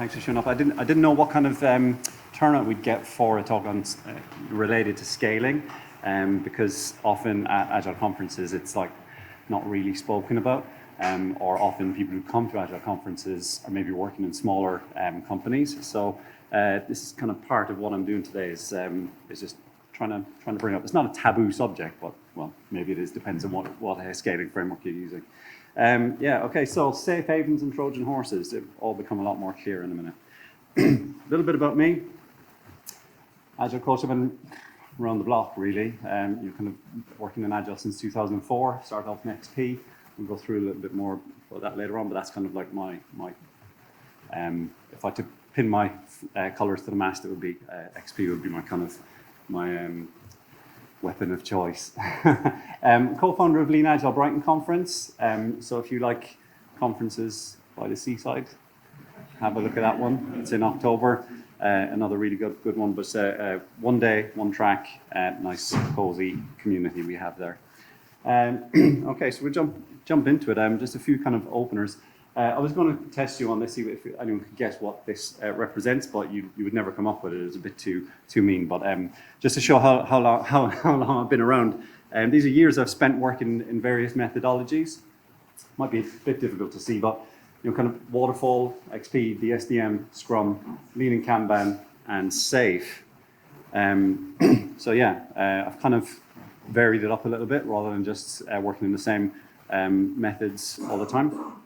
Thanks for showing up. I didn't know what kind of turnout we'd get for a talk on related to scaling, because often at Agile conferences it's like not really spoken about, or often people who come to Agile conferences are maybe working in smaller companies. So this is kind of part of what I'm doing today is just trying to bring up. It's not a taboo subject, but well, maybe it is. Depends on what scaling framework you're using. Okay, so safe havens and Trojan horses, they've all become a lot more clear in a minute. A little bit about me. Agile coach, I've been around the block really. You're kind of working in Agile since 2004, started off in XP. We'll go through a little bit more about that later on, but that's kind of like my if I had to pin my colours to the mast, it would be XP would be my kind of, my weapon of choice. Co-founder of Lean Agile Brighton Conference. So if you like conferences by the seaside, have a look at that one. It's in October. Another really good one, but one day, one track, nice cozy community we have there. Okay, so we'll jump into it. Just a few kind of openers. I was going to test you on this, see if anyone could guess what this represents, but you would never come up with it. It was a bit too mean. But just to show how long I've been around, these are years I've spent working in various methodologies. Might be a bit difficult to see, but kind of waterfall, XP, DSDM, Scrum, Lean and Kanban, and Safe. So yeah, I've kind of varied it up a little bit rather than just working in the same methods all the time.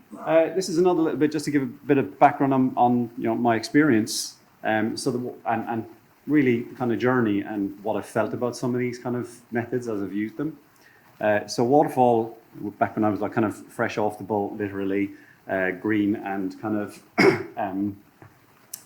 This is another little bit just to give a bit of background on my experience, and really kind of journey and what I felt about some of these kind of methods as I've used them. So waterfall, back when I was like kind of fresh off the boat, literally green and kind of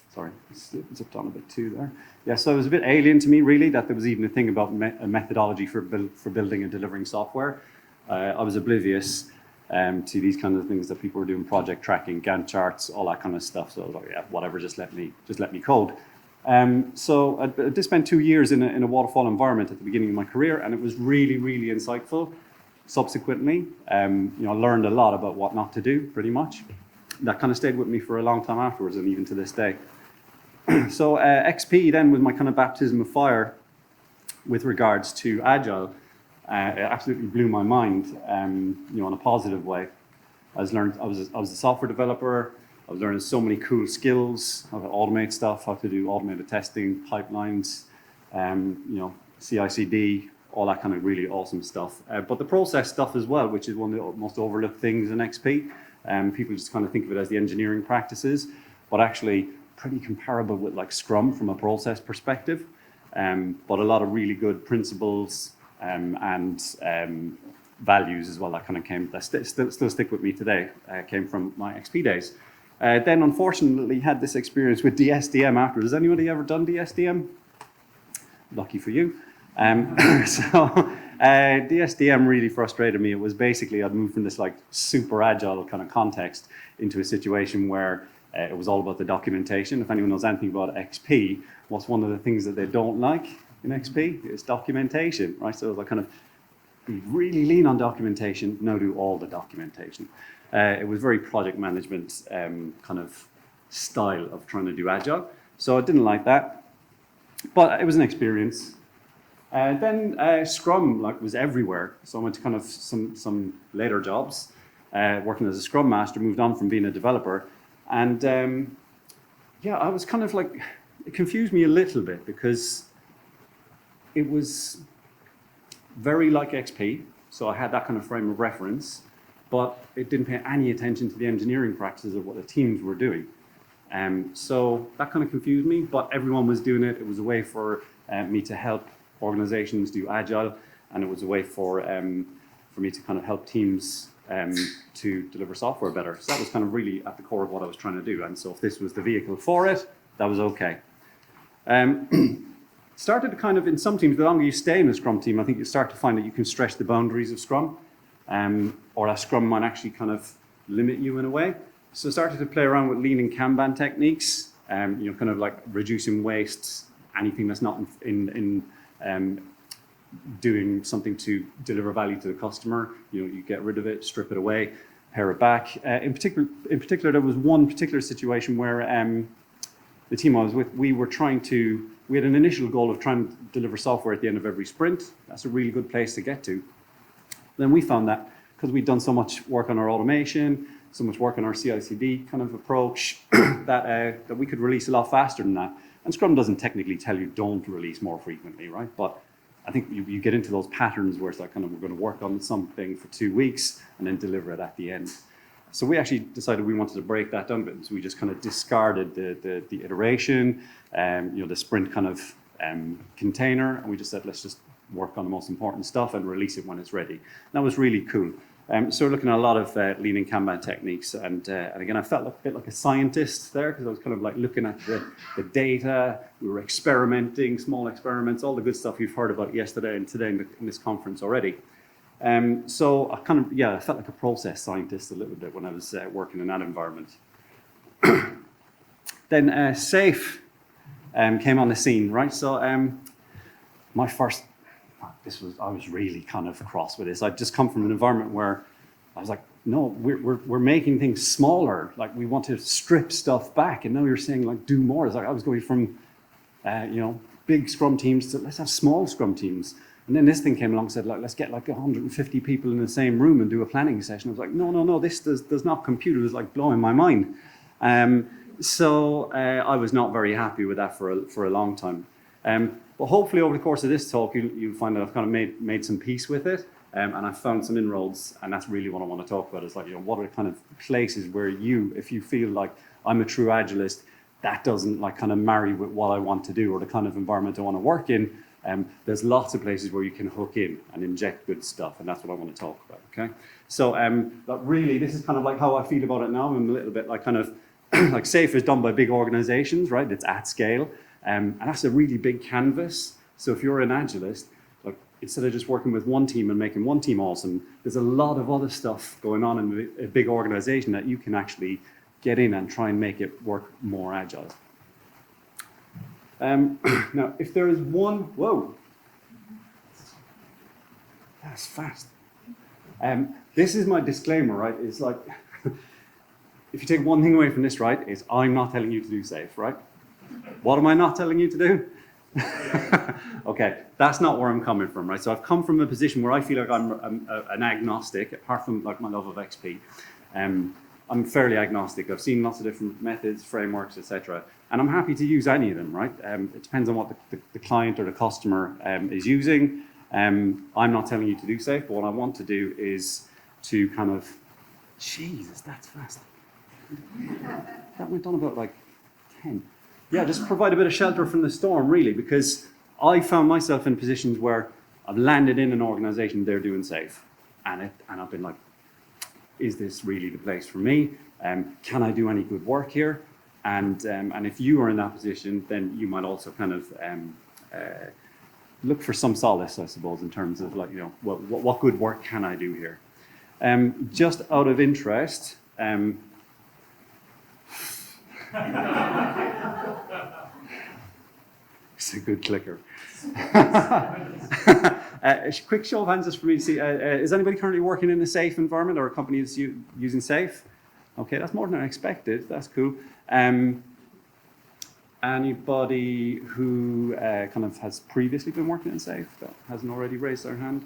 sorry, zipped on a bit too there. Yeah, so it was a bit alien to me really that there was even a thing about a methodology for building and delivering software. I was oblivious to these kind of things that people were doing, project tracking, Gantt charts, all that kind of stuff. So I was like, yeah, whatever, just let me code. So I did spend 2 years in a waterfall environment at the beginning of my career, and it was really, really insightful. Subsequently, I learned a lot about what not to do, pretty much. That kind of stayed with me for a long time afterwards, and even to this day. So XP then was my kind of baptism of fire with regards to Agile. It absolutely blew my mind, in a positive way. I was a software developer. I was learning so many cool skills, how to automate stuff, how to do automated testing, pipelines, CI/CD, all that kind of really awesome stuff. But the process stuff as well, which is one of the most overlooked things in XP. People just kind of think of it as the engineering practices, but actually pretty comparable with like Scrum from a process perspective. But a lot of really good principles and values as well that kind of came, that still stick with me today, came from my XP days. Then unfortunately had this experience with DSDM after. Has anybody ever done DSDM? Lucky for you. DSDM really frustrated me. It was basically, I'd moved from this like super agile kind of context into a situation where it was all about the documentation. If anyone knows anything about XP, what's one of the things that they don't like in XP? It's documentation, right? So it was like kind of really lean on documentation, now do all the documentation. It was very project management kind of style of trying to do Agile. So I didn't like that, but it was an experience. Then Scrum was everywhere. So I went to kind of some later jobs, working as a Scrum Master, moved on from being a developer. And I was kind of like, it confused me a little bit because it was very like XP. So I had that kind of frame of reference, but it didn't pay any attention to the engineering practices of what the teams were doing. So that kind of confused me, but everyone was doing it. It was a way for me to help organizations do Agile, and it was a way for me to kind of help teams to deliver software better. So that was kind of really at the core of what I was trying to do. And so if this was the vehicle for it, that was okay. Started to kind of, in some teams, the longer you stay in a Scrum team, I think you start to find that you can stretch the boundaries of Scrum, or that Scrum might actually kind of limit you in a way. So I started to play around with Lean and Kanban techniques, kind of like reducing wastes, anything that's not in doing something to deliver value to the customer. You get rid of it, strip it away, pare it back. In particular, there was one particular situation where the team I was with, we had an initial goal of trying to deliver software at the end of every sprint. That's a really good place to get to. Then we found that because we'd done so much work on our automation, so much work on our CI/CD kind of approach, that we could release a lot faster than that. And Scrum doesn't technically tell you don't release more frequently, right? But I think you get into those patterns where it's like kind of we're going to work on something for 2 weeks and then deliver it at the end. So we actually decided we wanted to break that down a bit. So we just kind of discarded the iteration, the sprint kind of container, and we just said, let's just work on the most important stuff and release it when it's ready. And that was really cool. So we're looking at a lot of lean and Kanban techniques, and again, I felt a bit like a scientist there because I was kind of like looking at the data. We were experimenting, small experiments, all the good stuff you've heard about yesterday and today in this conference already. So I felt like a process scientist a little bit when I was working in that environment. Then SAFe came on the scene, right? So I was really kind of cross with this. I'd just come from an environment where I was like, no, we're making things smaller. Like we want to strip stuff back, and now you're saying like do more. It's like I was going from big Scrum teams to let's have small Scrum teams. And then this thing came along and said, like, let's get like 150 people in the same room and do a planning session. I was like, no, this does not compute. It was like blowing my mind. So I was not very happy with that for a long time. But hopefully over the course of this talk, you'll find that I've kind of made some peace with it. And I've found some inroads, and that's really what I want to talk about. Is like, what are the kind of places where if you feel like I'm a true Agilist, that doesn't like kind of marry with what I want to do or the kind of environment I want to work in. There's lots of places where you can hook in and inject good stuff, and that's what I want to talk about, okay? So, but really, this is kind of like how I feel about it now. I'm a little bit like kind of, like SAFe is done by big organizations, right? It's at scale, and that's a really big canvas. So if you're an Agilist, like instead of just working with one team and making one team awesome, there's a lot of other stuff going on in a big organization that you can actually get in and try and make it work more agile. Now, if there is one, whoa, that's fast. This is my disclaimer, right? It's like, if you take one thing away from this, right, is I'm not telling you to do SAFe, right? What am I not telling you to do? Okay, that's not where I'm coming from, right? So I've come from a position where I feel like I'm an agnostic, apart from like my love of XP. I'm fairly agnostic. I've seen lots of different methods, frameworks, etc. And I'm happy to use any of them, right? It depends on what the client or the customer is using. I'm not telling you to do SAFe, but what I want to do is to kind of, Jesus, that's fast. That went on about like 10. Yeah, just provide a bit of shelter from the storm, really, because I found myself in positions where I've landed in an organization, they're doing SAFe. And I've been like, is this really the place for me? Can I do any good work here? And if you are in that position, then you might also kind of look for some solace, I suppose, in terms of like, what good work can I do here? Just out of interest, it's a good clicker. A quick show of hands just for me to see. Is anybody currently working in a SAFe environment or a company that's using SAFe? Okay, that's more than I expected. That's cool. Anybody who kind of has previously been working in SAFe that hasn't already raised their hand?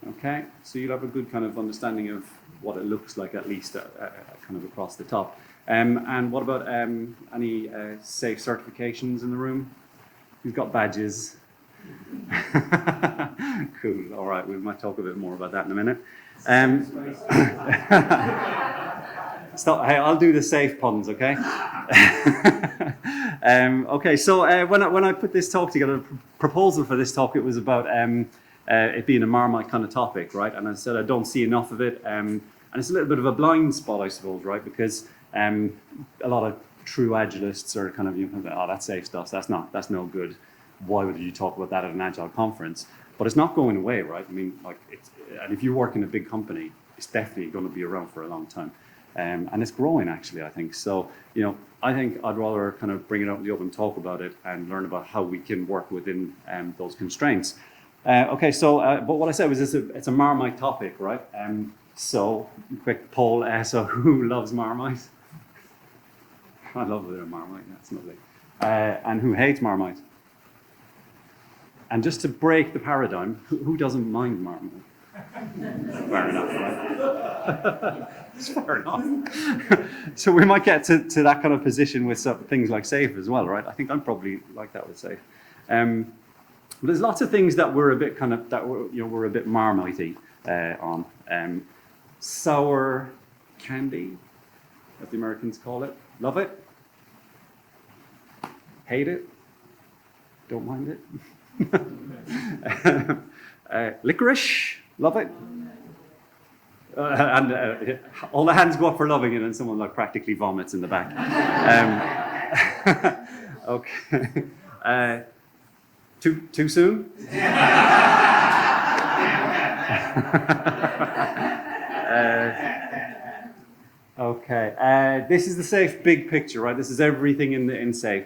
Okay, so you'll have a good kind of understanding of what it looks like, at least kind of across the top. And what about any SAFe certifications in the room? Who's got badges? Cool. All right, we might talk a bit more about that in a minute. Stop. Hey, I'll do the SAFe puns, okay? Okay. So when I put this talk together, the proposal for this talk, it was about it being a Marmite kind of topic, right? And I said I don't see enough of it, and it's a little bit of a blind spot, I suppose, right? Because a lot of true Agilists are kind of, oh, that's SAFe stuff. That's no good. Why would you talk about that at an Agile conference? But it's not going away, right? I mean, like, and if you work in a big company, it's definitely going to be around for a long time. And it's growing, actually, I think. So, I think I'd rather kind of bring it out in the open, talk about it, and learn about how we can work within those constraints. Okay, so, but what I said was it's a Marmite topic, right? So, quick poll, so who loves Marmite? I love a bit of Marmite, that's lovely. and who hates Marmite? And just to break the paradigm, who doesn't mind Marmite? Fair enough, right? It's fair enough. So we might get to that kind of position with some things like safe as well, right? I think I'm probably like that with safe. But there's lots of things that we're a bit we're a bit Marmitey on. Sour candy, as the Americans call it. Love it. Hate it. Don't mind it. Licorice. Love it. And all the hands go up for loving it, and someone like practically vomits in the back. Okay. Too soon? Okay. This is the safe big picture, right? This is everything in safe.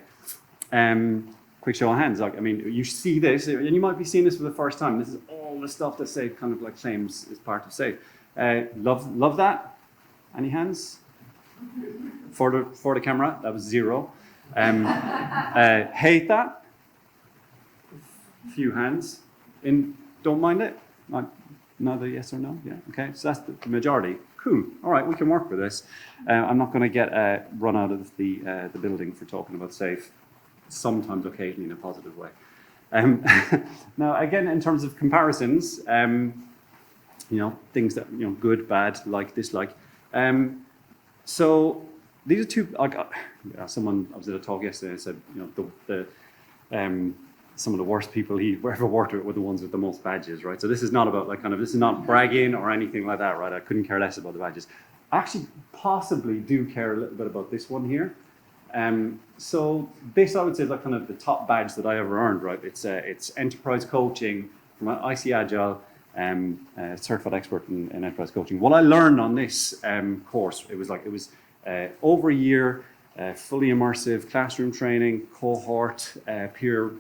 Quick show of hands. Like, I mean, you see this, and you might be seeing this for the first time. This is all the stuff that safe kind of like claims is part of safe. Love that. Any hands? For the camera, that was 0. Hate that. Few hands. Don't mind it. Neither yes or no. Yeah. Okay. So that's the majority. Cool. All right. We can work with this. I'm not going to get run out of the building for talking about safe. Sometimes, occasionally, in a positive way. Now, again, in terms of comparisons, things that good, bad, like, dislike. So these are two. Like, someone I was at a talk yesterday and said, some of the worst people he ever worked with were the ones with the most badges, right? So this is not about this is not bragging or anything like that, right? I couldn't care less about the badges. I actually possibly do care a little bit about this one here. So this, I would say, is like kind of the top badge that I ever earned, right? It's enterprise coaching from IC Agile, certified expert in enterprise coaching. What I learned on this course, it was over a year, fully immersive classroom training, cohort, peer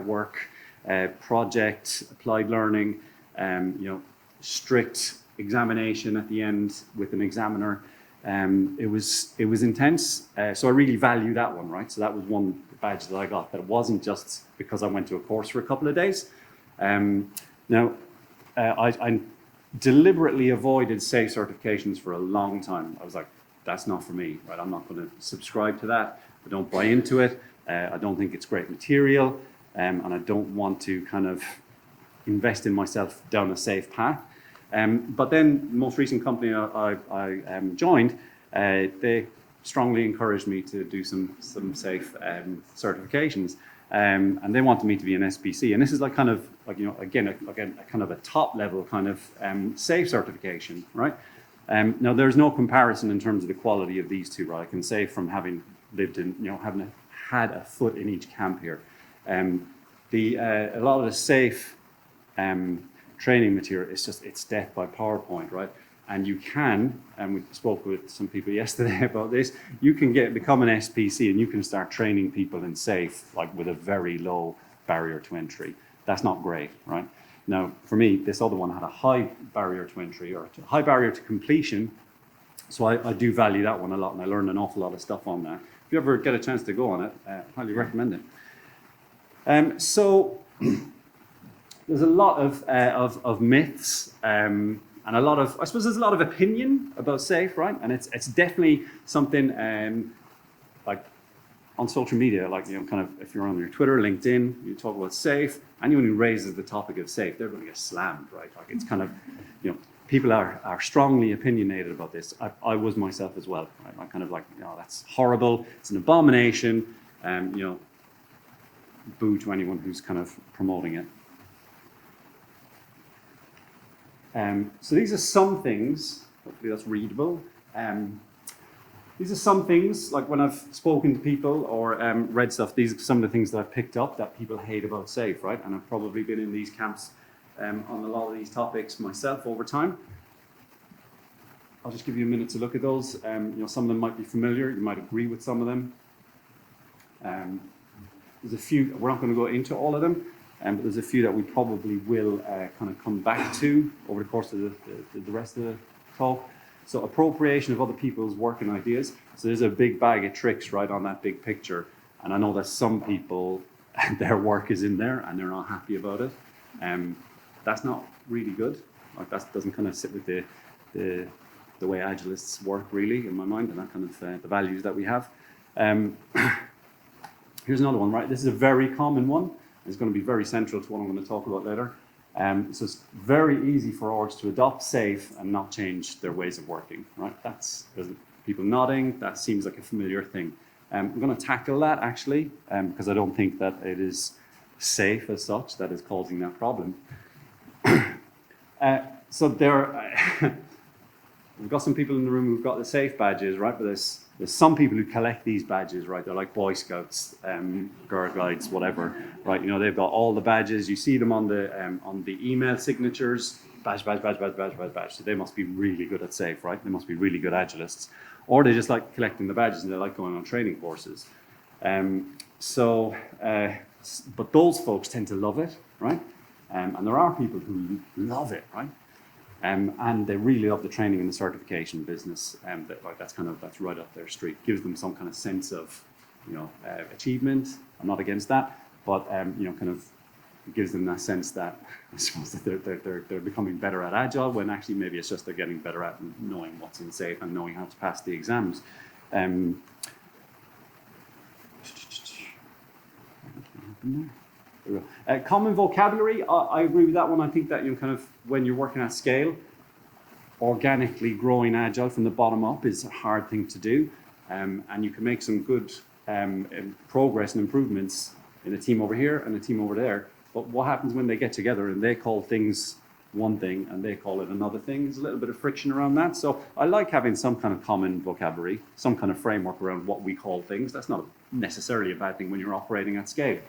work, project, applied learning, strict examination at the end with an examiner. It was intense, so I really value that one, right? So that was one badge that I got, that it wasn't just because I went to a course for a couple of days. Now, I deliberately avoided safe certifications for a long time. I was like, that's not for me, right? I'm not going to subscribe to that. I don't buy into it. I don't think it's great material, and I don't want to kind of invest in myself down a safe path. But then the most recent company I joined, they strongly encouraged me to do some safe certifications, and they wanted me to be an SPC. And this is again a kind of a top level kind of safe certification, right? Now there's no comparison in terms of the quality of these two, right? I can say from having lived in, having had a foot in each camp here, a lot of the safe training material is it's death by PowerPoint, right? And you can, and we spoke with some people yesterday about this, you can become an SPC and you can start training people in safe, like with a very low barrier to entry. That's not great, right? Now, for me, this other one had a high barrier to entry or a high barrier to completion. So I do value that one a lot, and I learned an awful lot of stuff on that. If you ever get a chance to go on it, I highly recommend it. So there's a lot of myths and a lot of, I suppose there's a lot of opinion about safe, right? And it's definitely something like on social media, kind of if you're on your Twitter, LinkedIn, you talk about safe, anyone who raises the topic of safe, they're going to get slammed, right? Like it's kind of, people are strongly opinionated about this. I was myself as well, right? I kind of that's horrible, it's an abomination, boo to anyone who's kind of promoting it. So these are some things, hopefully that's readable. These are some things, like when I've spoken to people or read stuff, these are some of the things that I've picked up that people hate about safe, right? And I've probably been in these camps on a lot of these topics myself over time. I'll just give you a minute to look at those. Some of them might be familiar, you might agree with some of them. There's a few, we're not going to go into all of them, but there's a few that we probably will kind of come back to over the course of the rest of the talk. So appropriation of other people's work and ideas. So there's a big bag of tricks right on that big picture. And I know that some people, their work is in there and they're not happy about it. That's not really good. Like that doesn't kind of sit with the way Agilists work really in my mind, and that kind of the values that we have. Here's another one, right? This is a very common one. It's going to be very central to what I'm going to talk about later. So it's very easy for orgs to adopt SAFe and not change their ways of working, right? There's people nodding. That seems like a familiar thing. I'm going to tackle that actually, because I don't think that it is SAFe as such that is causing that problem. So we've got some people in the room who've got the SAFe badges, right? But there's some people who collect these badges, right? They're like Boy Scouts, Girl Guides, whatever, right? You know, they've got all the badges. You see them on the email signatures, badge. So they must be really good at SAFe, right? They must be really good Agilists. Or they just like collecting the badges and they like going on training courses. But those folks tend to love it, right? And there are people who love it, right? And they really love the training and the certification business. That's right up their street. Gives them some kind of sense of, achievement. I'm not against that, but kind of gives them that sense that I suppose that they're becoming better at Agile when actually maybe it's just they're getting better at knowing what's in SAFe and knowing how to pass the exams. Common vocabulary, I agree with that one. I think that kind of when you're working at scale, organically growing Agile from the bottom up is a hard thing to do, and you can make some good progress and improvements in a team over here and a team over there. But what happens when they get together and they call things one thing and they call it another thing? There's a little bit of friction around that. So I like having some kind of common vocabulary, some kind of framework around what we call things. That's not necessarily a bad thing when you're operating at scale.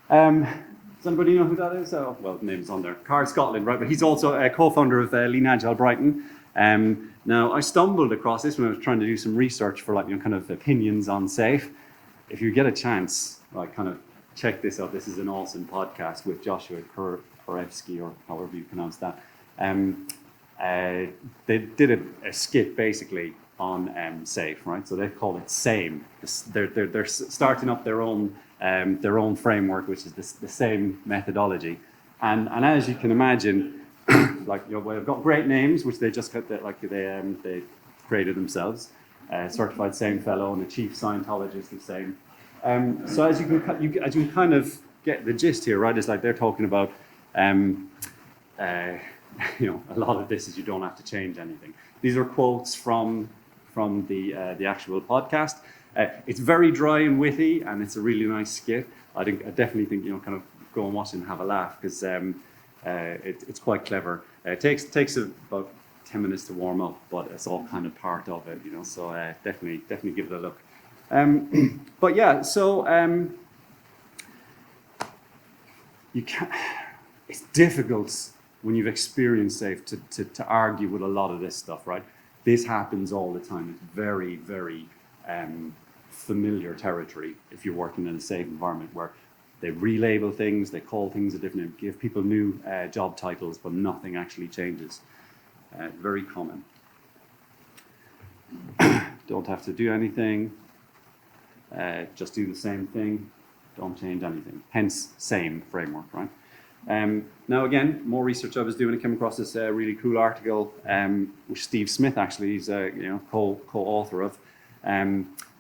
Does anybody know who that is? Oh, well, the name's on there. Carl Scotland, right? But he's also a co-founder of Lean Agile Brighton. Now, I stumbled across this when I was trying to do some research for kind of opinions on SAFe. If you get a chance, kind of check this out. This is an awesome podcast with Joshua Korevsky, or however you pronounce that. They did a skit basically on SAFe, right? So they call it SAME. They're starting up their own framework, which is the same methodology. And as you can imagine, we've got great names, which they just got they created themselves. Certified Same Fellow and a Chief Scientologist the same. So as you can kind of get the gist here, right? It's like they're talking about a lot of this is you don't have to change anything. These are quotes from the actual podcast. It's very dry and witty, and it's a really nice skit. I definitely think kind of go and watch it and have a laugh, because it's quite clever. It takes about 10 minutes to warm up, but it's all kind of part of it, So definitely give it a look. But yeah, so it's difficult when you've experienced SAFe to argue with a lot of this stuff, right? This happens all the time. It's very, very familiar territory if you're working in a SAFe environment where they relabel things, they call things a different name, give people new job titles, but nothing actually changes. Very common. Don't have to do anything. Just do the same thing. Don't change anything. Hence, same framework, right? Now again, more research I was doing, I came across this really cool article, which Steve Smith actually is co-author of.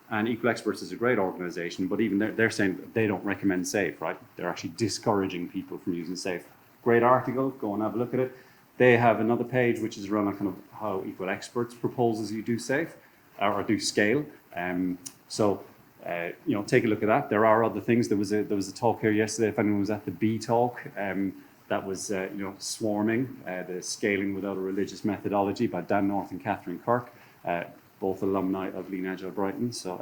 And Equal Experts is a great organization, but even they're saying they don't recommend SAFe, right? They're actually discouraging people from using SAFe. Great article, go and have a look at it. They have another page which is around kind of how Equal Experts proposes you do SAFe or do scale. Take a look at that. There are other things. There was a talk here yesterday. If anyone was at the B talk, that was swarming, the scaling without a religious methodology by Dan North and Catherine Kirk, both alumni of Lean Agile Brighton. So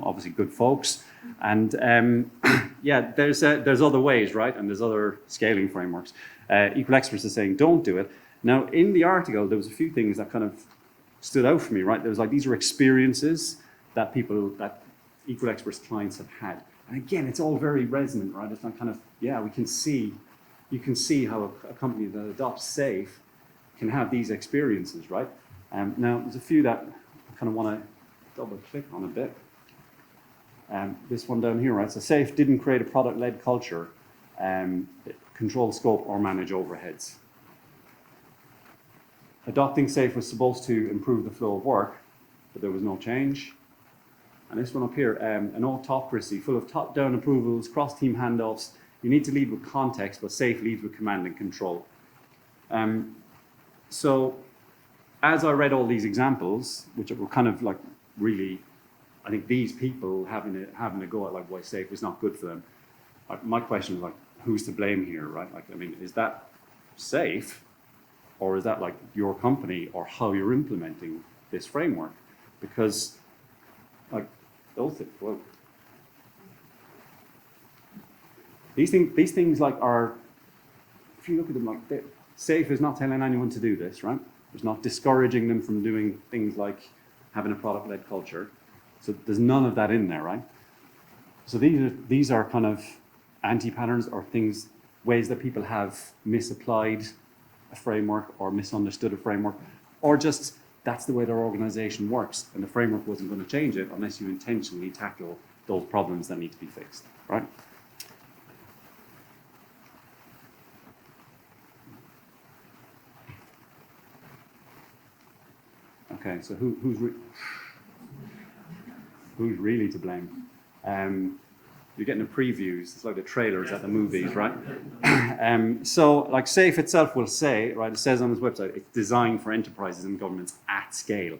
obviously good folks. And there's other ways, right? And there's other scaling frameworks. Equal Experts is saying don't do it. Now in the article there was a few things that kind of stood out for me, right? There was these are experiences that Equal Experts clients have had. And again, it's all very resonant, right? It's not kind of, you can see how a company that adopts SAFe can have these experiences, right? Now, there's a few that I kind of want to double click on a bit. This one down here, right? So SAFE didn't create a product-led culture, control scope or manage overheads. Adopting SAFE was supposed to improve the flow of work, but there was no change. And this one up here, an autocracy full of top-down approvals, cross-team handoffs. You need to lead with context, but SAFE leads with command and control. So as I read all these examples, which were kind of like really, I think these people having a go at like why SAFE is not good for them. My question is like, who's to blame here, right? Like, I mean, is that SAFE, or is that like your company or how you're implementing this framework? Because like those things, well, these things like are, if you look at them like SAFE is not telling anyone to do this, right? It's not discouraging them from doing things like having a product-led culture. So there's none of that in there, right? So these are kind of anti-patterns or things, ways that people have misapplied a framework or misunderstood a framework, or just that's the way their organization works, and the framework wasn't going to change it unless you intentionally tackle those problems that need to be fixed, right? Okay, so who's really to blame? You're getting the previews. It's like the trailers at the movies, right? So, like SAFE itself will say, right? It says on its website, it's designed for enterprises and governments at scale.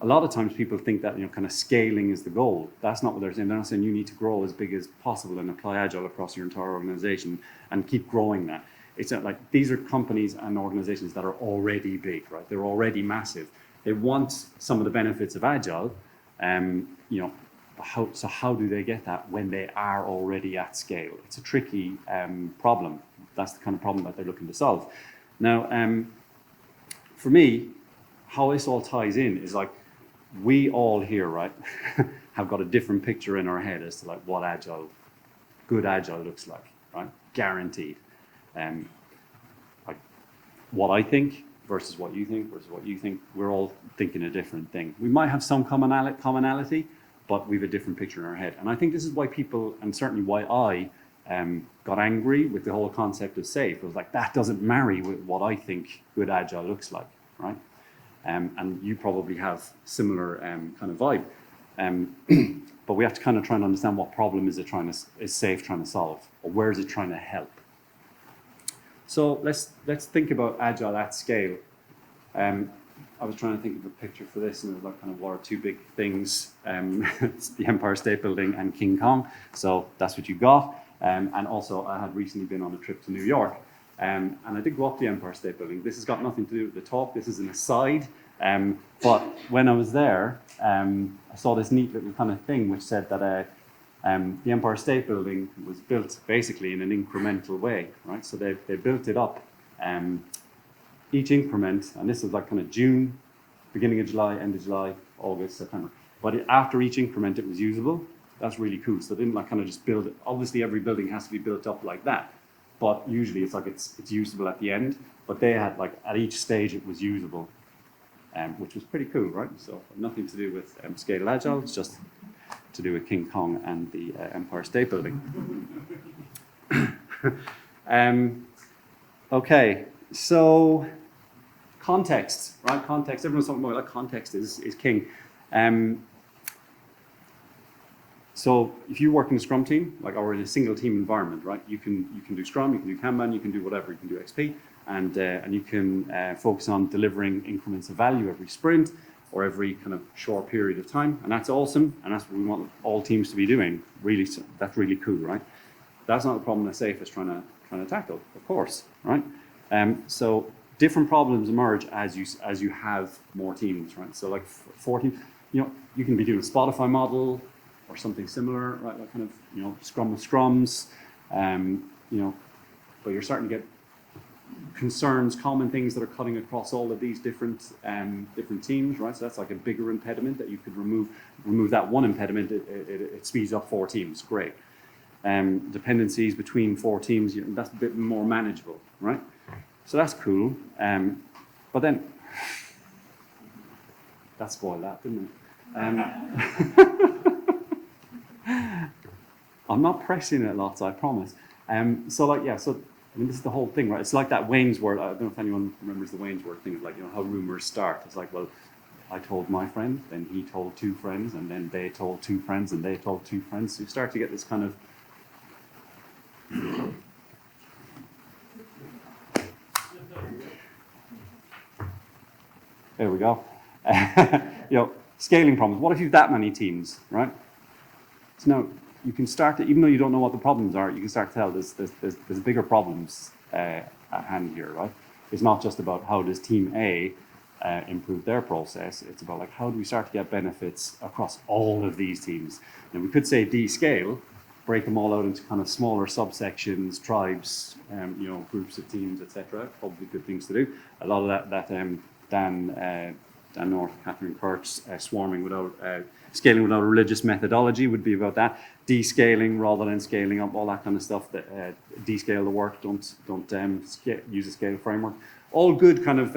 A lot of times, people think that kind of scaling is the goal. That's not what they're saying. They're not saying you need to grow as big as possible and apply Agile across your entire organization and keep growing that. It's not like these are companies and organizations that are already big, right? They're already massive. They want some of the benefits of Agile, how do they get that when they are already at scale? It's a tricky problem. That's the kind of problem that they're looking to solve. Now, for me, how this all ties in is like, we all here, right, have got a different picture in our head as to like what good Agile looks like, right? Guaranteed. Like what I think versus what you think versus what you think, we're all thinking a different thing. We might have some commonality, but we have a different picture in our head. And I think this is why people, and certainly why I got angry with the whole concept of SAFE. It was like, that doesn't marry with what I think good Agile looks like, right? And you probably have similar kind of vibe. But we have to kind of try and understand what problem is SAFE trying to solve, or where is it trying to help? So let's think about Agile at scale. I was trying to think of a picture for this, and it was like kind of what are two big things. It's the Empire State Building and King Kong. So that's what you got. And also, I had recently been on a trip to New York, and I did go up the Empire State Building. This has got nothing to do with the talk. This is an aside. But when I was there, I saw this neat little kind of thing which said that the Empire State Building was built basically in an incremental way, right? So they built it up. Each increment, and this was like kind of June, beginning of July, end of July, August, September. But after each increment, it was usable. That's really cool. So they didn't like kind of just build it. Obviously, every building has to be built up like that. But usually it's like it's usable at the end. But they had like at each stage it was usable, which was pretty cool, right? So nothing to do with Scale Agile. It's just to do with King Kong and the Empire State Building. Okay. So, context, right? Context. Everyone's talking about like context is king. So, if you work in a Scrum team, like or in a single team environment, right? You can do Scrum, you can do Kanban, you can do whatever, you can do XP, and you can focus on delivering increments of value every sprint or every kind of short period of time, and that's awesome, and that's what we want all teams to be doing. Really, that's really cool, right? That's not the problem that SAFE is trying to tackle, of course, right? So different problems emerge as you have more teams, right? So like 14, you can be doing a Spotify model or something similar, right? Like kind of, Scrum with Scrums, but you're starting to get concerns, common things that are cutting across all of these different teams, right? So that's like a bigger impediment that you could remove. Remove that one impediment, it speeds up 4 teams, great. Dependencies between 4 teams, that's a bit more manageable, right? So that's cool, but then that spoiled that, didn't Um, I'm not pressing it lots, I promise. So I mean, this is the whole thing, right? It's like that Wayne's Word. I don't know if anyone remembers the Wayne's Word thing of like, how rumors start. It's like, well, I told my friend, then he told two friends, and then they told two friends, and they told two friends. So you start to get this kind of there we go. Scaling problems. What if you've that many teams, right? So now you can start to, even though you don't know what the problems are, you can start to tell there's bigger problems at hand here, right? It's not just about how does team A improve their process. It's about like how do we start to get benefits across all of these teams. And we could say descale, break them all out into kind of smaller subsections, tribes, groups of teams, etc. Probably good things to do. A lot of that Dan North, Catherine Kurtz, swarming without scaling without a religious methodology would be about that. Descaling rather than scaling up, all that kind of stuff. That descale the work, don't use a scale framework. All good kind of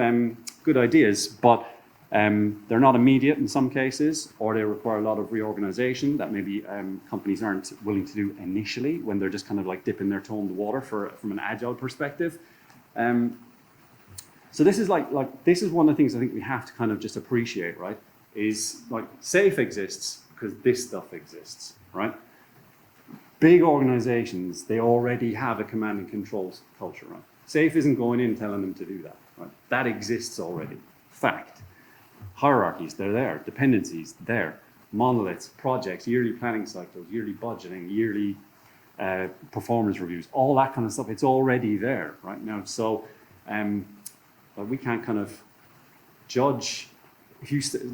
good ideas, but they're not immediate in some cases, or they require a lot of reorganization that maybe companies aren't willing to do initially when they're just kind of like dipping their toe in the water from an agile perspective. So this is this is one of the things I think we have to kind of just appreciate, right? Is like SAFe exists because this stuff exists, right? Big organizations, they already have a command and control culture, right? SAFe isn't going in telling them to do that, right? That exists already. Fact. Hierarchies, they're there. Dependencies, there. Monoliths, projects, yearly planning cycles, yearly budgeting, yearly performance reviews, all that kind of stuff, it's already there right now. So we can't kind of judge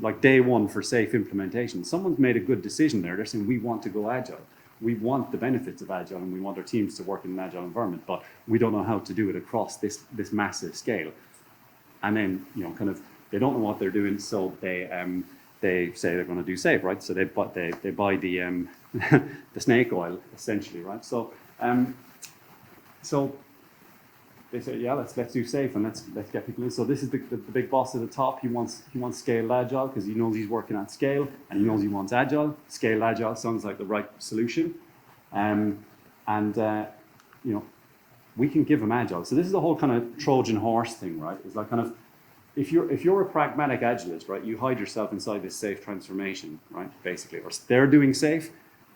like day one for SAFe implementation. Someone's made a good decision there. They're saying we want to go agile. We want the benefits of agile and we want our teams to work in an agile environment, but we don't know how to do it across this massive scale. And then kind of they don't know what they're doing, so they say they're going to do SAFe, right? So they buy the the snake oil essentially, right? So they say, yeah, let's do SAFe and let's get people in. So this is the big boss at the top. He wants scaled agile because he knows he's working at scale and he knows he wants agile. Scaled agile sounds like the right solution, we can give him agile. So this is the whole kind of Trojan horse thing, right? It's like kind of if you're a pragmatic agilist, right, you hide yourself inside this SAFe transformation, right? Basically, or they're doing SAFe.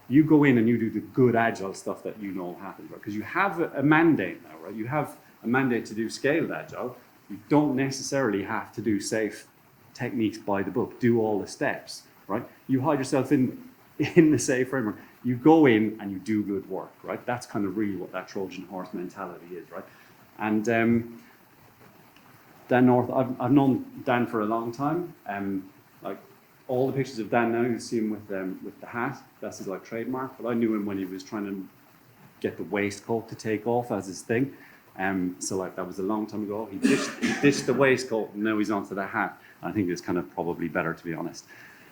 You go in and you do the good agile stuff that you know happens, right? Because you have a mandate now, right? You have a mandate to do scaled agile. You don't necessarily have to do SAFe techniques by the book, do all the steps, right? You hide yourself in the SAFe framework. You go in and you do good work, right? That's kind of really what that Trojan horse mentality is, right? And Dan North, I've known Dan for a long time. Like all the pictures of Dan now, you see him with the hat. That's his like trademark. But I knew him when he was trying to get the waistcoat to take off as his thing. So like that was a long time ago. He ditched the waistcoat and now he's onto the hat. I think it's kind of probably better, to be honest.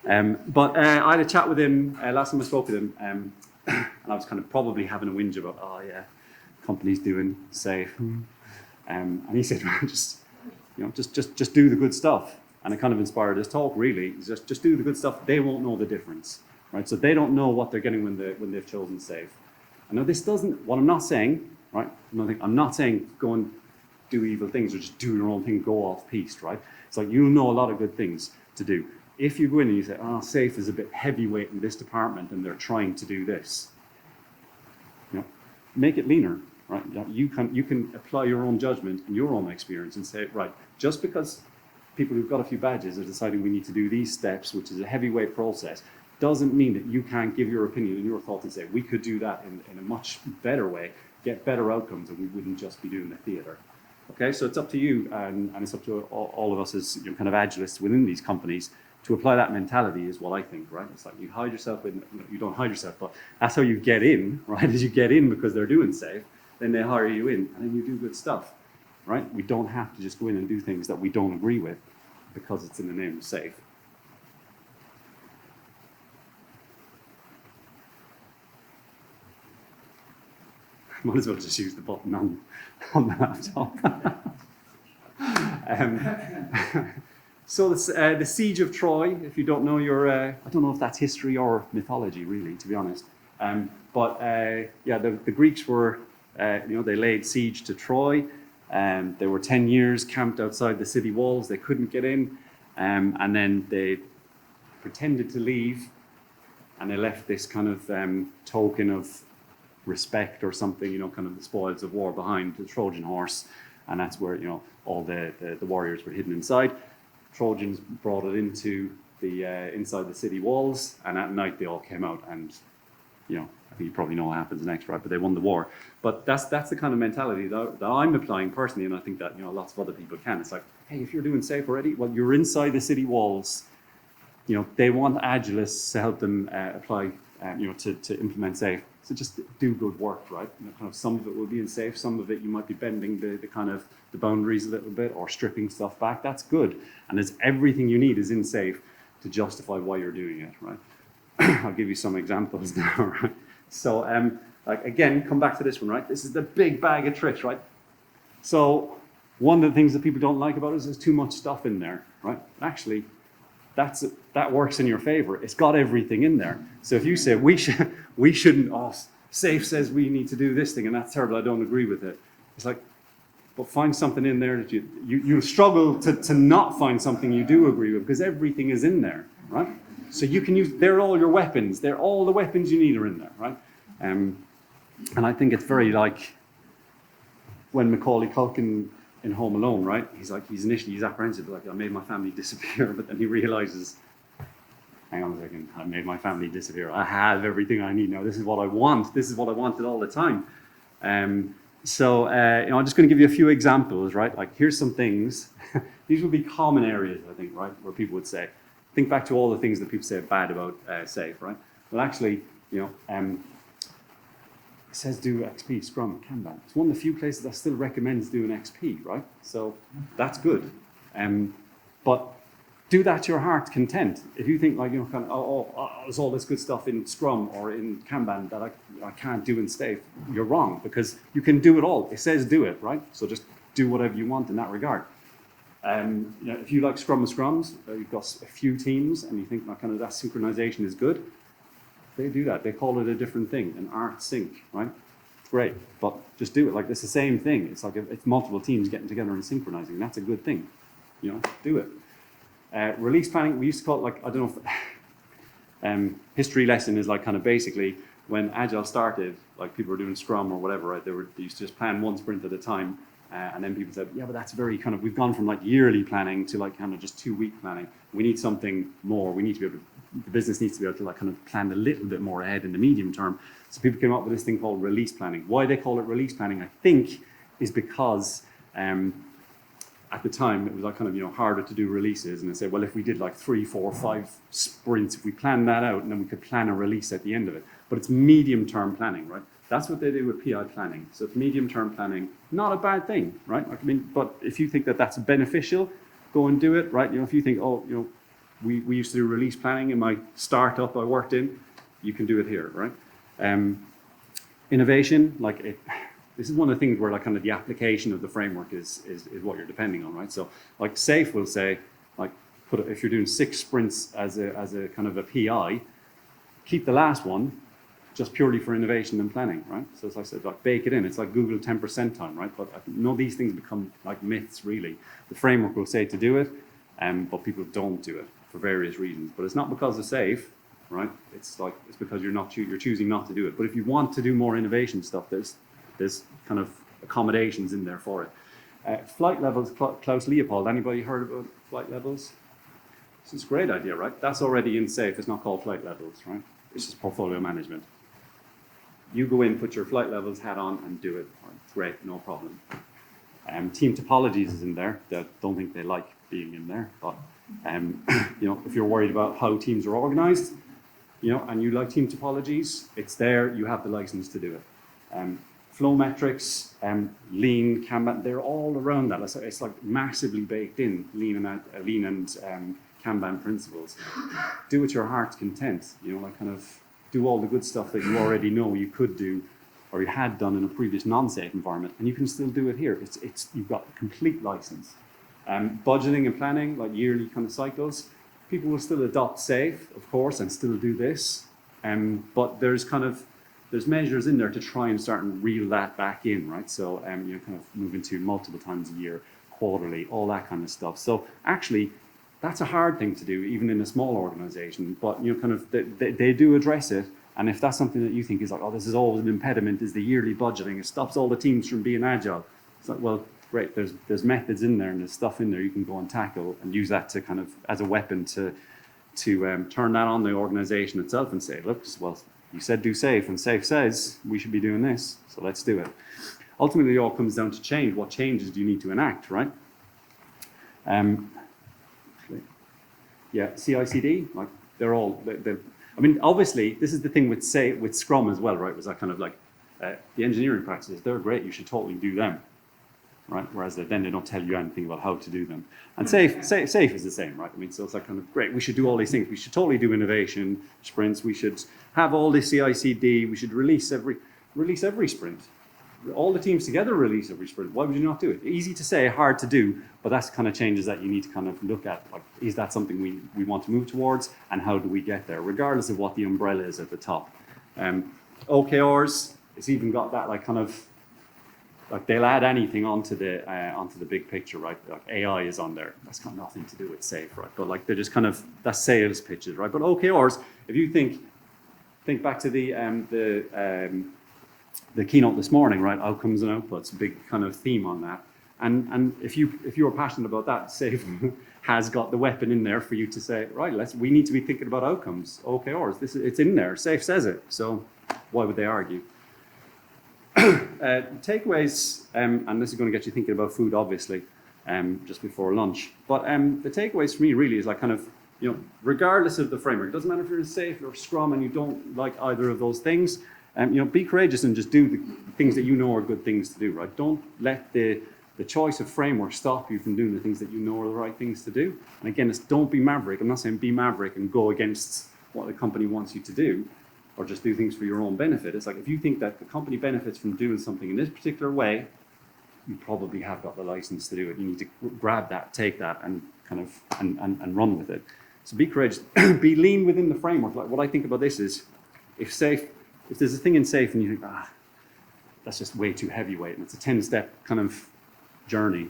But I had a chat with him last time I spoke with him, and I was kind of probably having a whinge about, oh yeah, companies doing SAFe, and he said, just do the good stuff. And it kind of inspired his talk. Really, just do the good stuff. They won't know the difference, right? So they don't know what they're getting when they've chosen SAFe. I know this doesn't. What I'm not saying. Right? I'm not saying go and do evil things or just do your own thing, go off piste, right? It's like you know a lot of good things to do. If you go in and you say, oh, SAFe is a bit heavyweight in this department and they're trying to do this, make it leaner, right? You can apply your own judgment and your own experience and say, right, just because people who've got a few badges are deciding we need to do these steps, which is a heavyweight process, doesn't mean that you can't give your opinion and your thoughts and say, we could do that in a much better way, get better outcomes, and we wouldn't just be doing the theater. Okay, so it's up to you, and it's up to all of us as kind of agilists within these companies to apply that mentality is what I think, right? It's like you hide yourself in, you don't hide yourself, but that's how you get in, right? As you get in because they're doing SAFe, then they hire you in, and then you do good stuff, right? We don't have to just go in and do things that we don't agree with because it's in the name of SAFe. Might as well just use the button on the laptop. So the Siege of Troy, if you don't know I don't know if that's history or mythology really, to be honest. The Greeks were, they laid siege to Troy. They were 10 years camped outside the city walls. They couldn't get in. And then they pretended to leave, and they left this kind of token of respect or something, kind of the spoils of war behind, the Trojan horse. And that's where, all the warriors were hidden inside. Trojans brought it into the inside the city walls, and at night they all came out, and I think you probably know what happens next, right? But they won the war. But that's the kind of mentality that I'm applying personally, and I think that lots of other people can. It's like, hey, if you're doing safe already, well, you're inside the city walls. They want Agilists to help them apply, to implement safe. So just do good work, right? Kind of some of it will be in safe, some of it you might be bending the kind of the boundaries a little bit or stripping stuff back. That's good, and it's everything you need is in safe to justify why you're doing it, right? I'll give you some examples now, right? So, again, come back to this one, right? This is the big bag of tricks, right? So, one of the things that people don't like about it is there's too much stuff in there, right? Actually, that works in your favor. It's got everything in there. So if you say we shouldn't, safe says we need to do this thing, and that's terrible, I don't agree with it. It's like, but find something in there that you struggle to not find something you do agree with, because everything is in there, right? So you can use, they're all your weapons. They're all the weapons you need are in there, right? And I think it's very like when Macaulay Culkin in Home Alone, right? He's apprehensive, like, I made my family disappear, but then he realizes, hang on a second, I made my family disappear. I have everything I need now. This is what I want. This is what I wanted all the time. I'm just going to give you a few examples, right? Like, here's some things. These would be common areas, I think, right? Where people would say, think back to all the things that people say bad about safe, right? Well, actually, it says do XP, Scrum, Kanban. It's one of the few places that still recommends doing XP, right? So that's good. But do that to your heart's content. If you think like, there's all this good stuff in Scrum or in Kanban that I can't do in safe, you're wrong, because you can do it all. It says do it, right? So just do whatever you want in that regard. If you like Scrum and Scrums, you've got a few teams and you think that synchronization is good, they do that. They call it a different thing, an art sync, right? It's great, but just do it. Like, it's the same thing. It's like it's multiple teams getting together and synchronizing. That's a good thing. Do it. Release planning, we used to call it, like, I don't know if history lesson is like kind of basically when Agile started, like people were doing Scrum or whatever, right? They used to just plan one sprint at a time. And then people said, yeah, but that's very kind of, we've gone from like yearly planning to like kind of just 2-week planning. We need something more. We need to be able to, the business needs to be able to like kind of plan a little bit more ahead in the medium term. So people came up with this thing called release planning. Why they call it release planning, I think, is because at the time it was like kind of, harder to do releases. And they said, well, if we did like 3, 4, 5 sprints, if we planned that out, and then we could plan a release at the end of it. But it's medium term planning, right? That's what they do with PI planning. So it's medium-term planning, not a bad thing, right? But if you think that that's beneficial, go and do it, right? If you think, we used to do release planning in my startup I worked in, you can do it here, right? Innovation, this is one of the things where like kind of the application of the framework is what you're depending on, right? So like SAFE will say, like, if you're doing 6 sprints as a kind of a PI, keep the last one just purely for innovation and planning, right? So as I said, like, bake it in. It's like Google 10% time, right? But none of these things become like myths, really. The framework will say to do it, but people don't do it for various reasons. But it's not because it's safe, right? It's because you're choosing not to do it. But if you want to do more innovation stuff, there's kind of accommodations in there for it. Flight levels, Klaus Leopold. Anybody heard about flight levels? This is a great idea, right? That's already in SAFE. It's not called flight levels, right? It's just portfolio management. You go in, put your flight levels hat on, and do it. Great, no problem. Team topologies is in there. I don't think they like being in there, but if you're worried about how teams are organized, and you like team topologies, it's there. You have the license to do it. Flow metrics, lean, Kanban, they're all around that. It's like massively baked in, lean and Kanban principles. Do it your heart's content. Kind of do all the good stuff that you already know you could do or you had done in a previous non-safe environment, and you can still do it here. You've got complete license. Budgeting and planning, like yearly kind of cycles, people will still adopt SAFe, of course, and still do this. But there's measures in there to try and start and reel that back in, right? So kind of moving to multiple times a year, quarterly, all that kind of stuff. So actually, that's a hard thing to do, even in a small organization. But kind of they do address it. And if that's something that you think is like, oh, this is always an impediment, is the yearly budgeting. It stops all the teams from being agile. It's like, well, great. There's methods in there and there's stuff in there you can go and tackle and use that to kind of as a weapon to turn that on the organization itself and say, look, well, you said do SAFe, and SAFe says we should be doing this, so let's do it. Ultimately, it all comes down to change. What changes do you need to enact, right? Yeah, CI/CD, like they're all. I mean, obviously, this is the thing with Scrum as well, right? Was that kind of like the engineering practices? They're great. You should totally do them, right? Whereas then they don't tell you anything about how to do them. And SAFe is the same, right? I mean, so it's like kind of great. We should do all these things. We should totally do innovation sprints. We should have all this CI/CD. We should release every sprint. All the teams together release every sprint. Why would you not do it? Easy to say, hard to do, but that's kind of changes that you need to kind of look at. Like, is that something we want to move towards, and how do we get there, regardless of what the umbrella is at the top. OKRs, it's even got that like kind of, like they'll add anything onto the big picture, right? Like AI is on there. That's got nothing to do with SAFe, right? But like they're just kind of, that's sales pitches, right? But OKRs, if you think back to the keynote this morning, right? Outcomes and outputs, big kind of theme on that. And if you are passionate about that, SAFe has got the weapon in there for you to say, right, we need to be thinking about outcomes, OKRs. It's in there. SAFe says it. So why would they argue? Takeaways, and this is going to get you thinking about food, obviously, just before lunch. But the takeaways for me really is like kind of, regardless of the framework, it doesn't matter if you're in SAFe or Scrum and you don't like either of those things. Be courageous and just do the things that you know are good things to do, right? Don't let the choice of framework stop you from doing the things that you know are the right things to do. And again, it's don't be maverick. I'm not saying be maverick and go against what the company wants you to do, or just do things for your own benefit. It's like, if you think that the company benefits from doing something in this particular way, you probably have got the license to do it. You need to grab that, take that, and kind of and run with it. So be courageous, be lean within the framework. Like, what I think about this is, if there's a thing in SAFe and you think, that's just way too heavyweight, and it's a 10-step kind of journey,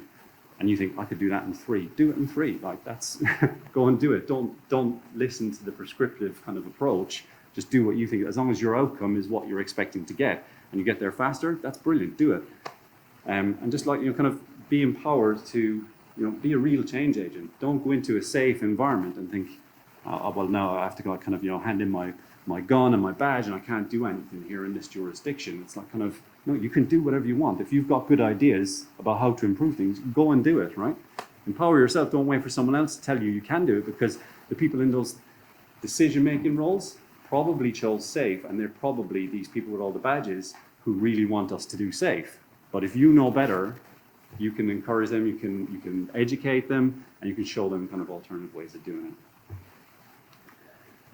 and you think, I could do that in 3, do it in 3. Like, that's, go and do it. Don't listen to the prescriptive kind of approach. Just do what you think. As long as your outcome is what you're expecting to get, and you get there faster, that's brilliant. Do it. And just like, kind of be empowered to, be a real change agent. Don't go into a SAFe environment and think, well, now I have to go kind of, hand in my gun and my badge, and I can't do anything here in this jurisdiction. It's like kind of, no, you can do whatever you want. If you've got good ideas about how to improve things, go and do it, right? Empower yourself. Don't wait for someone else to tell you you can do it, because the people in those decision-making roles probably chose SAFe, and they're probably these people with all the badges who really want us to do SAFe. But if you know better, you can encourage them, you can educate them, and you can show them kind of alternative ways of doing it.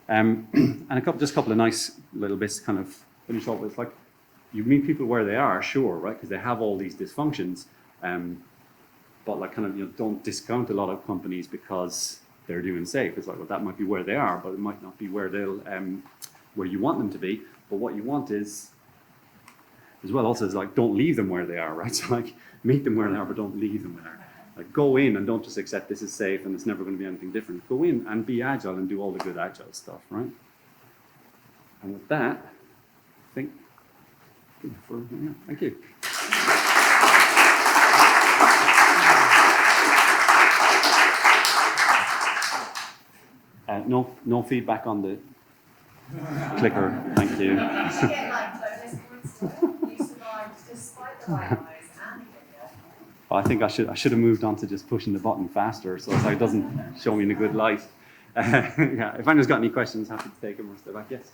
And a couple of nice little bits to kind of finish off with. Like, you meet people where they are, sure, right? Because they have all these dysfunctions. But like kind of, don't discount a lot of companies because they're doing SAFe. It's like, well, that might be where they are, but it might not be where where you want them to be. But what you want is, as well, also is like, don't leave them where they are, right? So like, meet them where they are, but don't leave them there. Like, go in and don't just accept this is SAFe and it's never going to be anything different. Go in and be agile and do all the good agile stuff, right? And with that, I think, thank you. No feedback on the clicker. Thank you. You get like bonus points still. You survived despite the white eyes and the video. I think I should have moved on to just pushing the button faster, so it doesn't show me in a good light. Yeah, if anyone's got any questions, happy to take them or step back. Yes.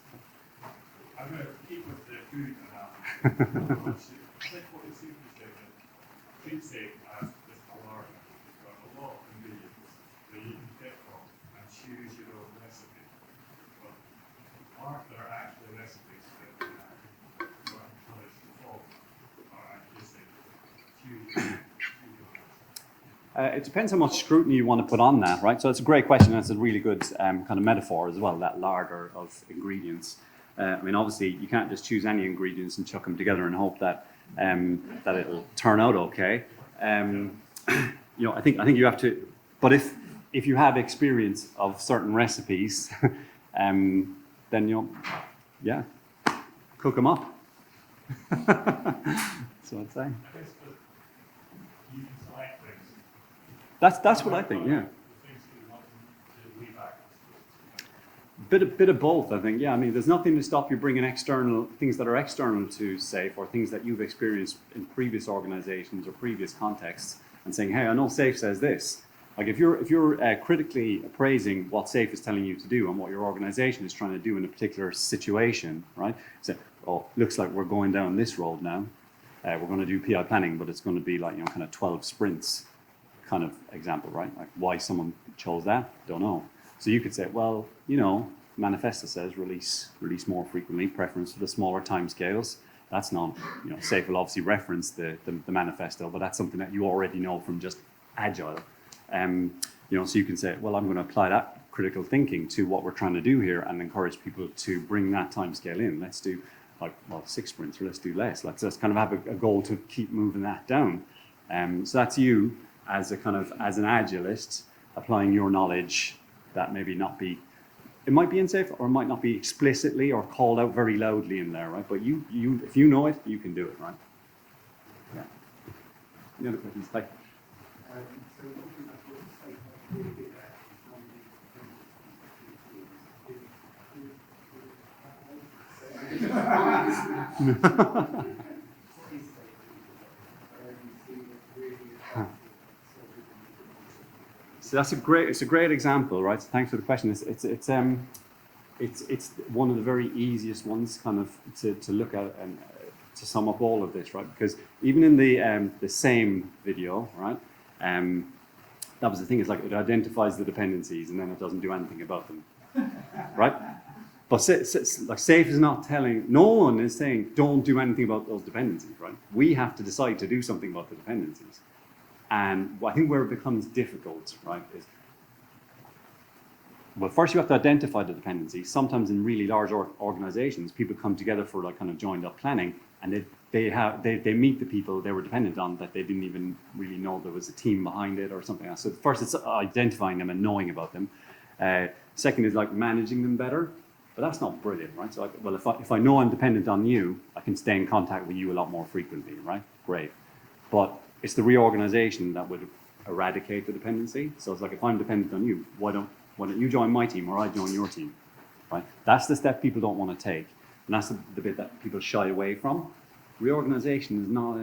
I'm going to keep with the food analogy. Like what you seem to say, that food safe as this alarm, you've got a lot of ingredients that you can pick from and choose your own recipe. But aren't there actually recipes that you are encouraged to follow? Or actually say, choose your own recipe? It depends how much scrutiny you want to put on that, right? So it's a great question, and it's a really good kind of metaphor as well, that larder of ingredients. I mean, obviously, you can't just choose any ingredients and chuck them together and hope that that it'll turn out okay. You know, I think you have to. But if you have experience of certain recipes, then you'll, yeah, cook them up. So I'd say. I guess that you can select things. That's what I think. Yeah. Things that you want to leave out. Bit of both, I think. Yeah, I mean, there's nothing to stop you bringing external things that are external to SAFE or things that you've experienced in previous organizations or previous contexts and saying, hey, I know SAFE says this. Like if you're critically appraising what SAFE is telling you to do and what your organization is trying to do in a particular situation, right? So, oh, looks like we're going down this road now. We're going to do PI planning, but it's going to be like, you know, kind of 12 sprints kind of example, right? Like why someone chose that, don't know. So you could say, well, you know, manifesto says release more frequently, preference for the smaller timescales. That's not, you know, SAFE will obviously reference the manifesto, but that's something that you already know from just Agile. You know, so you can say, well, I'm going to apply that critical thinking to what we're trying to do here and encourage people to bring that timescale in. Let's do like, well, 6 sprints, or let's do less. Let's just kind of have a goal to keep moving that down. So that's you as a kind of, as an Agilist, applying your knowledge that maybe not be, it might be in SAFE or it might not be explicitly or called out very loudly in there, right? But you if you know it, you can do it, right? Yeah. Any other questions? Like, So looking at what SAFE are really good at is finding so that's it's a great example, right? So thanks for the question. It's one of the very easiest ones kind of to look at and to sum up all of this, right? Because even in the same video, right? That was the thing, is like it identifies the dependencies and then it doesn't do anything about them, right? But like SAFE is not telling, no one is saying don't do anything about those dependencies, right? We have to decide to do something about the dependencies. And I think where it becomes difficult, right, is, well, first you have to identify the dependencies. Sometimes in really large organizations, people come together for like kind of joined up planning, and they meet the people they were dependent on that they didn't even really know there was a team behind it or something else. So first it's identifying them and knowing about them. Second is like managing them better, but that's not brilliant, right? So well, if I know I'm dependent on you, I can stay in contact with you a lot more frequently, right? Great. But it's the reorganization that would eradicate the dependency. So it's like, if I'm dependent on you, why don't you join my team or I join your team, right? That's the step people don't want to take. And that's the bit that people shy away from. Reorganization is not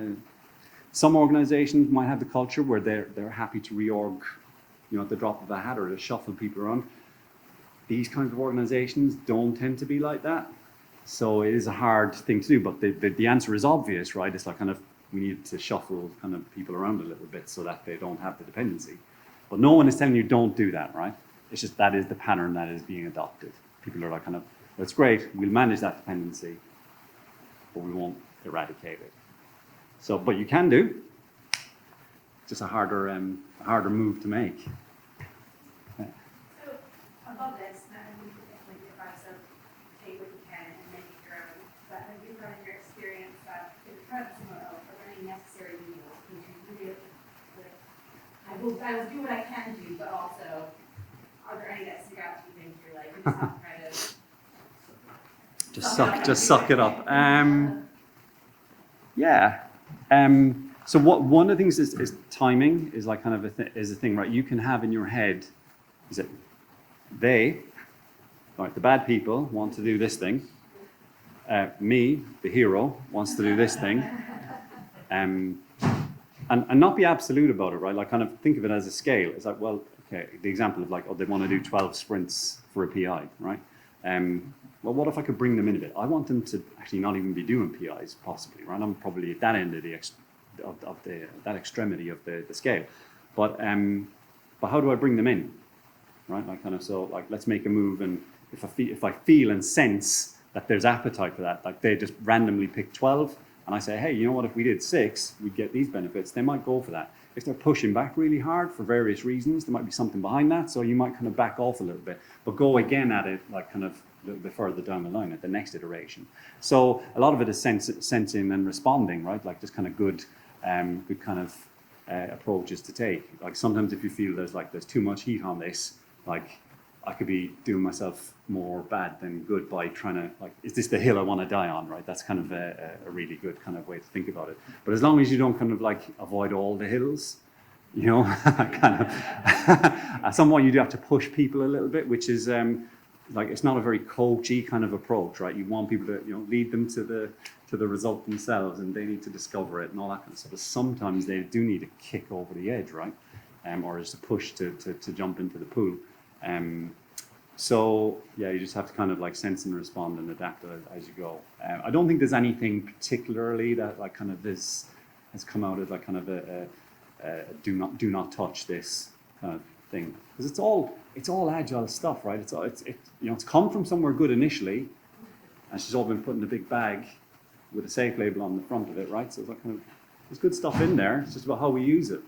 some organizations might have the culture where they're happy to reorg, you know, at the drop of a hat or to shuffle people around. These kinds of organizations don't tend to be like that. So it is a hard thing to do, but the answer is obvious, right? It's like kind of, we need to shuffle kind of people around a little bit so that they don't have the dependency. But no one is telling you don't do that, right? It's just that is the pattern that is being adopted. People are like kind of, that's great, we'll manage that dependency, but we won't eradicate it. So, but you can do. Just a harder move to make. So above this, we could definitely give advice of take what you can and make it your own. But have you found in your experience that if you're trying someone else, are there any necessary evils you can do? I will do what I can do, but also, are there any that stick out to you think you're like, you just have to kind of Just suck it up. Yeah. So one of the things is timing is like kind of is a thing, right? You can have in your head, is it they, right? The bad people want to do this thing. Me, the hero, wants to do this thing. And not be absolute about it, right? Like kind of think of it as a scale. It's like, well, okay, the example of like, oh, they want to do 12 sprints for a PI, right? Well, what if I could bring them in a bit? I want them to actually not even be doing PIs, possibly, right? I'm probably at that end of that extremity of the scale. But how do I bring them in, right? Like kind of, so like, let's make a move, and if I feel and sense that there's appetite for that, like they just randomly pick 12, and I say, hey, you know what? If we did 6, we'd get these benefits. They might go for that. if they're pushing back really hard for various reasons, there might be something behind that. So you might kind of back off a little bit, but go again at it like kind of a little bit further down the line at the next iteration. So a lot of it is sensing and responding, right? Like just kind of good kind of approaches to take. Like sometimes if you feel there's too much heat on this, like I could be doing myself more bad than good by trying to, like, is this the hill I want to die on, right? That's kind of a really good kind of way to think about it. But as long as you don't kind of like avoid all the hills, you know, kind of, at some point you do have to push people a little bit, which is like, it's not a very coachy kind of approach, right? You want people to, you know, lead them to the result themselves, and they need to discover it and all that kind of stuff. But sometimes they do need a kick over the edge, right? Or just a push to jump into the pool. So yeah, you just have to kind of like sense and respond and adapt as you go. I don't think there's anything particularly that like kind of this has come out as like kind of a do not touch this kind of thing, because it's all agile stuff, right? It's you know, it's come from somewhere good initially, and it's just all been put in a big bag with a safe label on the front of it, right? So it's like kind of, there's good stuff in there. It's just about how we use it.